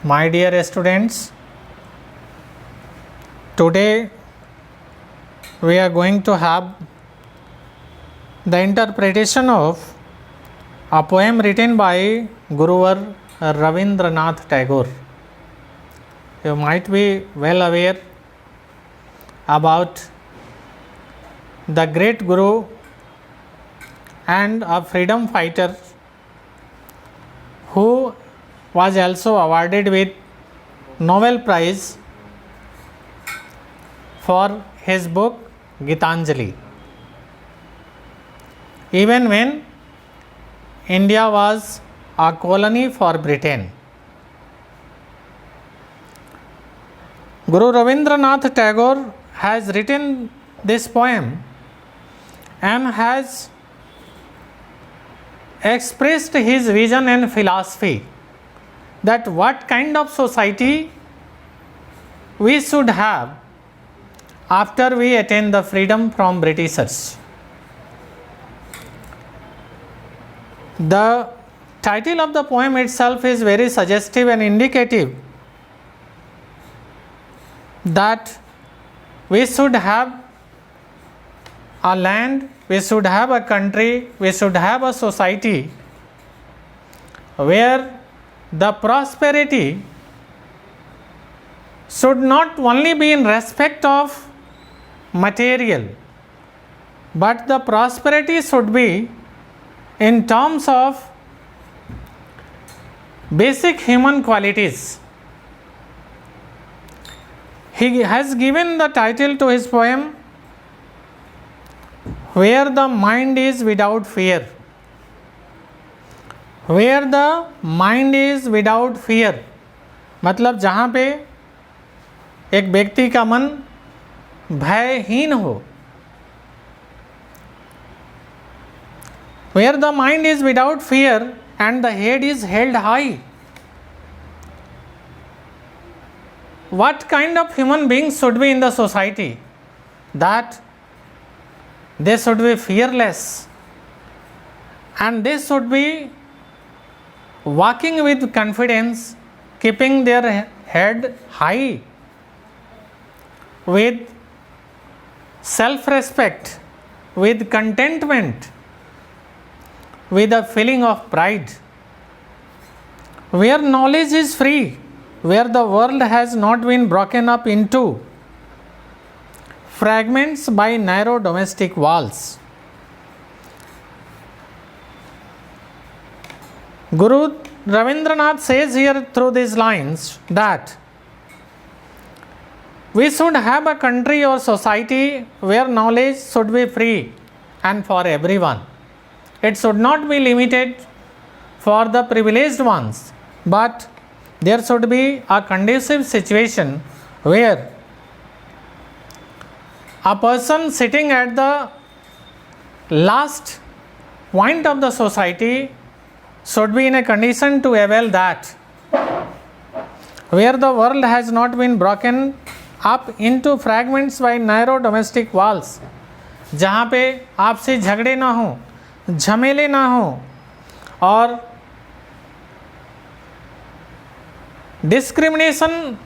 My dear students, today we are going to have the interpretation of a poem written by Guruvar Ravindranath Tagore. You might be well aware about the great Guru and a freedom fighter who was also awarded with Nobel Prize for his book Gitanjali. Even when India was a colony for Britain, Guru Ravindranath Tagore has written this poem and has expressed his vision and philosophy that what kind of society we should have after we attain the freedom from Britishers. The title of the poem itself is very suggestive and indicative that we should have a land, we should have a country, we should have a society where the prosperity should not only be in respect of material, but the prosperity should be in terms of basic human qualities. He has given the title to his poem, Where the Mind is Without Fear. Where the mind is without fear, मतलब जहाँ पे एक व्यक्ति का मन भयहीन हो. Where the mind is without fear and the head is held high. What kind of human beings should be in the society? That they should be fearless and they should be walking with confidence, keeping their head high, with self-respect, with contentment, with a feeling of pride. Where knowledge is free, where the world has not been broken up into fragments by narrow domestic walls. Guru Ravindranath says here through these lines that we should have a country or society where knowledge should be free and for everyone. It should not be limited for the privileged ones, but there should be a conducive situation where a person sitting at the last point of the society should be in a condition to avail that, where the world has not been broken up into fragments by narrow domestic walls, जहाँ पे आपसे झगड़े ना हो, झमेले ना हो और डिस्क्रिमिनेशन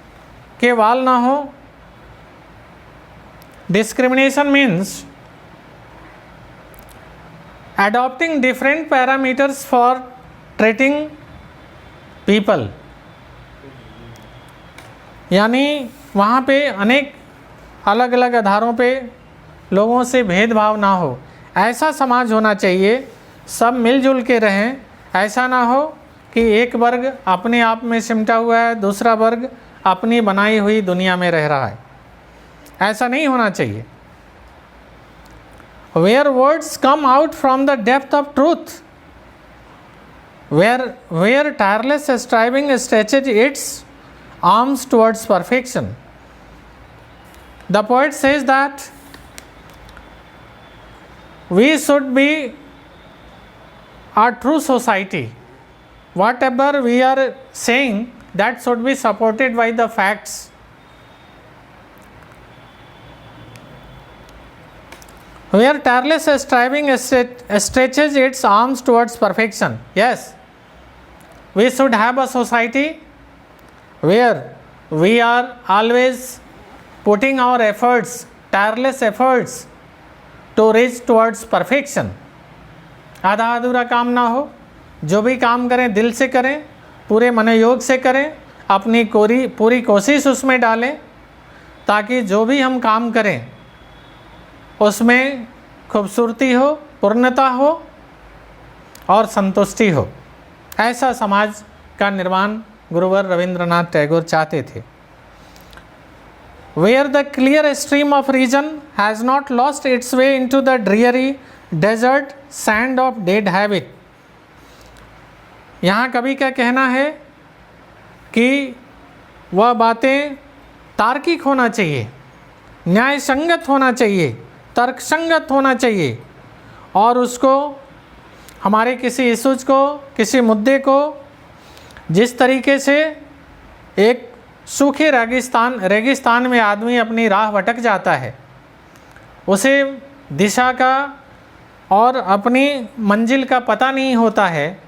के वाल ना हो. Discrimination means adopting different parameters for treating people, यानी वहाँ पे अनेक अलग अलग आधारों पे लोगों से भेदभाव ना हो. ऐसा समाज होना चाहिए, सब मिलजुल के रहें. ऐसा ना हो कि एक वर्ग अपने आप में सिमटा हुआ है, दूसरा वर्ग अपनी बनाई हुई दुनिया में रह रहा है. ऐसा नहीं होना चाहिए. Where words come out from the depth of truth, where tireless striving stretches its arms towards perfection. The poet says that we should be a true society. Whatever we are saying, that should be supported by the facts. Where tireless striving stretches its arms towards perfection. Yes, we should have a society where we are always putting our efforts, tireless efforts to reach towards perfection. आधा अधूरा काम ना हो, जो भी काम करें दिल से करें, पूरे मनोयोग से करें, अपनी पूरी कोशिश उसमें डालें, ताकि जो भी हम काम करें उसमें खूबसूरती हो, पूर्णता हो और संतुष्टि हो। ऐसा समाज का निर्माण गुरुवर रविंद्रनाथ टैगोर चाहते थे। Where the clear stream of reason has not lost its way into the dreary desert sand of dead habit। यहाँ कवि का कहना है कि वह बातें तार्किक होना चाहिए, न्याय संगत होना चाहिए, तर्क संगत होना चाहिए, और उसको हमारे किसी इशूज को, किसी मुद्दे को जिस तरीके से एक सूखे रेगिस्तान में आदमी अपनी राह भटक जाता है, उसे दिशा का और अपनी मंजिल का पता नहीं होता है,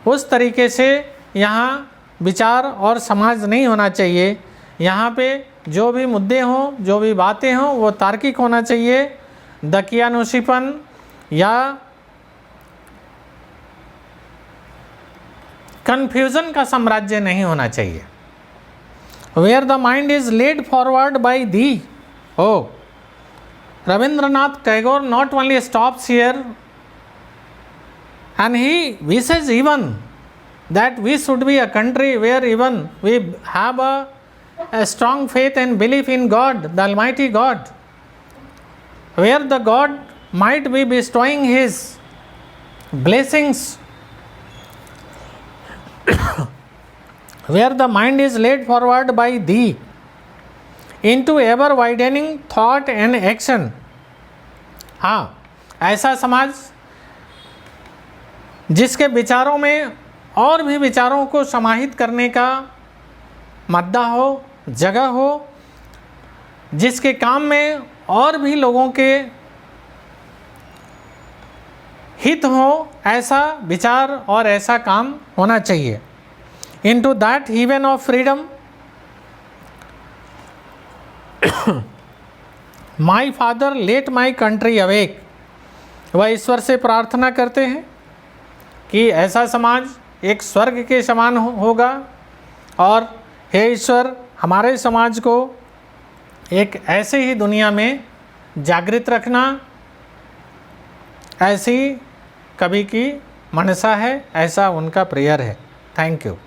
उस तरीके से यहाँ विचार और समाज नहीं होना चाहिए। यहाँ पे जो भी मुद्दे हों, जो भी बातें हों, वो तार्किक होना चाहिए। दकियानुशीपन या कन्फ्यूज़न का साम्राज्य नहीं होना चाहिए। Where the mind is led forward by thee, oh, Rabindranath Tagore not only stops here, and he wishes even that we should be a country where even we have a strong faith and belief in God, the Almighty God, where the God might be bestowing His blessings, where the mind is led forward by thee into ever widening thought and action। हाँ, ऐसा समाज जिसके विचारों में और भी विचारों को समाहित करने का मद्दा हो, जगह हो, जिसके काम में और भी लोगों के हित हो, ऐसा विचार और ऐसा काम होना चाहिए। Into that heaven of freedom, my father let my country awake। वह ईश्वर से प्रार्थना करते हैं कि ऐसा समाज एक स्वर्ग के समान होगा, और हे ईश्वर, हमारे समाज को एक ऐसे ही दुनिया में जागृत रखना, ऐसी कवि की मनसा है, ऐसा उनका प्रेयर है। Thank you.